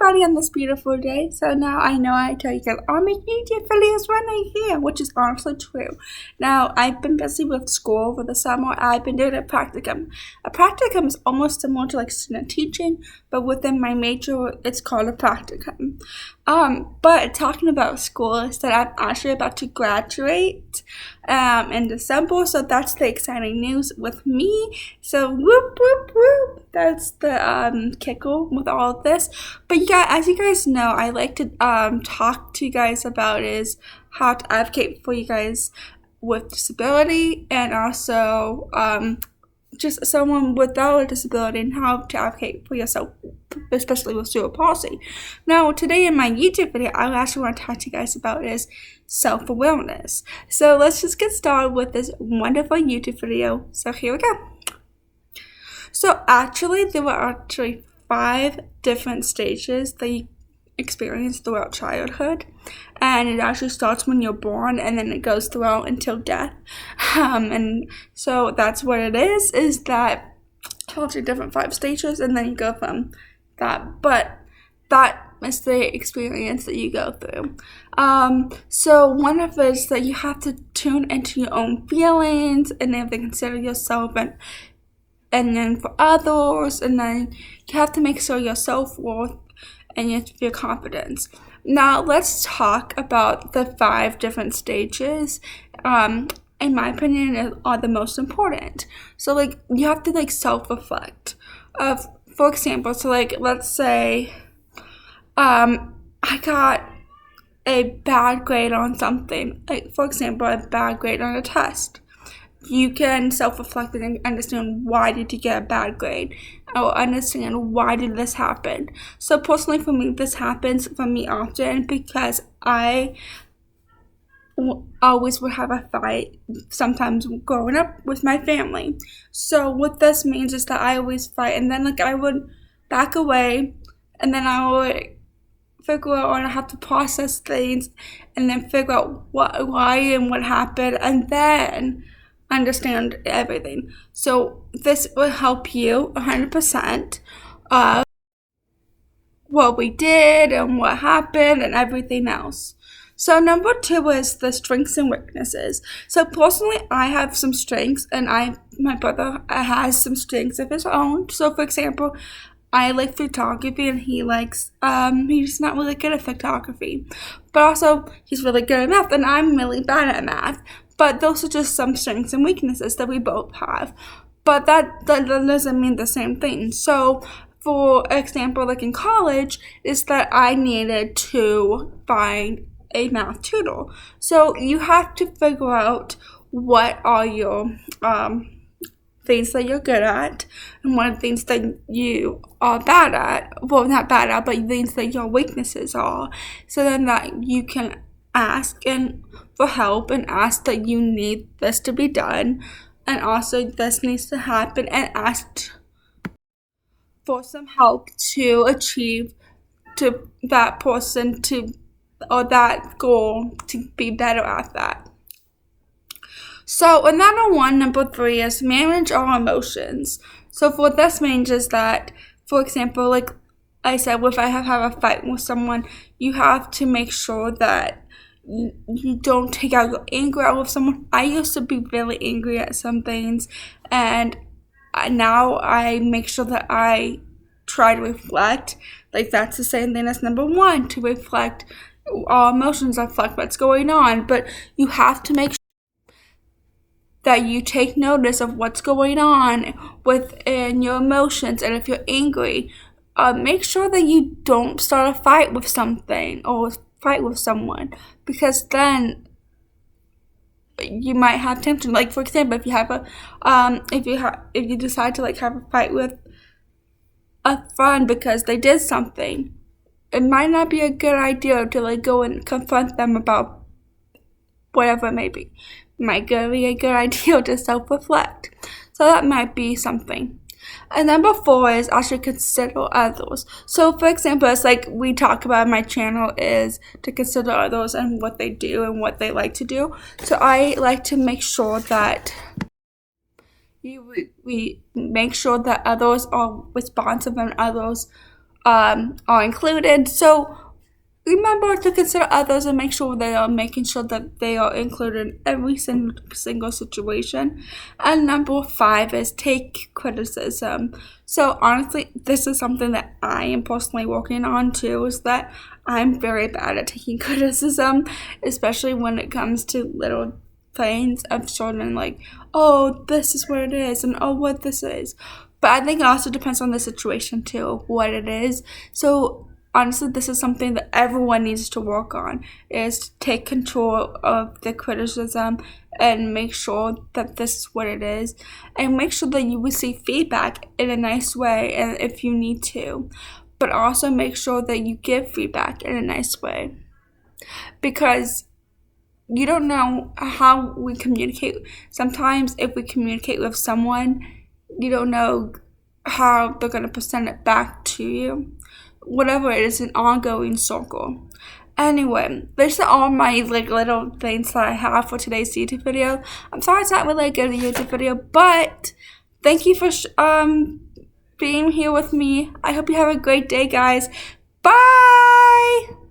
everybody on this beautiful day. So now I know I tell you guys I'll make YouTube videos when I can, which is honestly true. Now I've been busy with school over the summer. I've been doing a practicum. A practicum is almost similar to like student teaching, but within my major it's called a practicum. But talking about school is that I'm actually about to graduate in December, so that's the exciting news with me. So whoop whoop whoop, that's the kicker with all of this. But yeah, as you guys know, I like to talk to you guys about is how to advocate for you guys with disability, and also just someone without a disability, and how to advocate for yourself, especially with cerebral palsy. Now, today in my YouTube video, I actually want to talk to you guys about is self-awareness. So let's just get started with this wonderful YouTube video. So here we go. So actually, there were actually 5 different stages that you experience throughout childhood, and it actually starts when you're born and then it goes throughout until death. And so that's what it is that tells you different 5 stages, and then you go from that. But that is the experience that you go through. So one of it is that you have to tune into your own feelings, and then consider yourself, and then for others, and then you have to make sure your self-worth and your confidence. Now let's talk about the 5 different stages. In my opinion, are the most important. So like you have to like self-reflect. For example, so like let's say I got a bad grade on something. Like for example, a bad grade on a test. You can self-reflect and understand why did you get a bad grade, or understand why did this happen. So personally for me, this happens for me often because I always would have a fight sometimes growing up with my family. So what this means is that I always fight, and then like I would back away, and then I would figure out, and I have to process things, and then figure out why and what happened, and then understand everything. So this will help you 100% what we did and what happened and everything else. So number 2 is the strengths and weaknesses. So personally, I have some strengths, and my brother has some strengths of his own. So for example, I like photography, and he's not really good at photography, but also he's really good at math, and I'm really bad at math. But those are just some strengths and weaknesses that we both have. But that doesn't mean the same thing. So, for example, like in college, is that I needed to find a math tutor. So you have to figure out what are your things that you're good at, and what are things that you are bad at. Well, not bad at, but things that your weaknesses are. So then that you can ask for help, and ask that you need this to be done, and also this needs to happen, and ask for some help to achieve to that person or that goal to be better at that. So another one, number 3, is manage our emotions. So for this means is that, for example, like I said, if I have a fight with someone, you have to make sure that you don't take out your anger out with someone. I used to be really angry at some things, and now I make sure that I try to reflect. Like that's the same thing as number 1, to reflect our emotions, reflect what's going on. But you have to make sure that you take notice of what's going on within your emotions, and if you're angry, make sure that you don't start a fight with something or fight with someone, because then you might have tension. Like for example, if you have if you decide to like have a fight with a friend because they did something, it might not be a good idea to like go and confront them about whatever it may be. It might be a good idea to self-reflect. So that might be something. And number 4 is actually consider others. So for example, it's like we talk about in my channel is to consider others and what they do and what they like to do. So I like to make sure that we make sure that others are responsive, and others are included. So remember to consider others and make sure they are making sure that they are included in every single situation. And number 5 is take criticism. So honestly, this is something that I am personally working on too, is that I'm very bad at taking criticism, especially when it comes to little things of children, like, oh, this is what it is, and oh, what this is. But I think it also depends on the situation too, what it is. So honestly, this is something that everyone needs to work on, is to take control of the criticism and make sure that this is what it is, and make sure that you receive feedback in a nice way, and if you need to, but also make sure that you give feedback in a nice way, because you don't know how we communicate. Sometimes if we communicate with someone, you don't know how they're going to present it back to you. Whatever it is, an ongoing circle. Anyway, these are all my little things that I have for today's YouTube video. I'm sorry it's not really a good YouTube video, but thank you for being here with me. I hope you have a great day, guys. Bye!